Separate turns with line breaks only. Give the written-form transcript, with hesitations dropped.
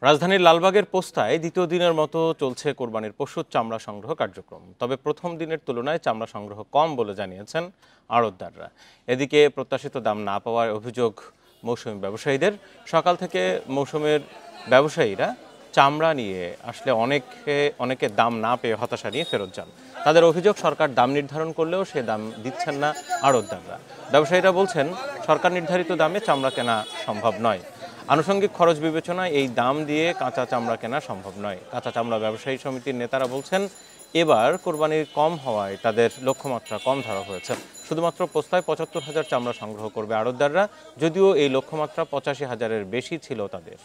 রাজধানীর লালবাগের পোস্তায় দ্বিতীয় দিনের মতো চলছে কোরবানির পশুর চামড়া সংগ্রহ কার্যক্রম। তবে প্রথম দিনের তুলনায় চামড়া সংগ্রহ কম বলে জানিয়েছেন আড়তদাররা। এদিকে প্রত্যাশিত দাম না পাওয়ার অভিযোগ মৌসুমি ব্যবসায়ীদের। সকাল থেকে মৌসুমের ব্যবসায়ীরা চামড়া নিয়ে আসলে অনেকে দাম না পেয়ে হতাশা নিয়ে ফেরত যান। তাদের অভিযোগ, সরকার দাম নির্ধারণ করলেও সে দাম দিচ্ছেন না আড়তদাররা। ব্যবসায়ীরা বলছেন, সরকার নির্ধারিত দামে চামড়া কেনা সম্ভব নয়। আনুষঙ্গিক খরচ বিবেচনায় এই দাম দিয়ে কাঁচা চামড়া কেনা সম্ভব নয়। কাঁচা চামড়া ব্যবসায়ী সমিতির নেতারা বলছেন, এবার কোরবানির কম হওয়ায় তাদের লক্ষ্যমাত্রা কম ধরা হয়েছে। শুধুমাত্র পোস্তায় ৭৫,০০০ চামড়া সংগ্রহ করবে আড়তদাররা, যদিও এই লক্ষ্যমাত্রা ৮৫,০০০-এর বেশি ছিল তাদের।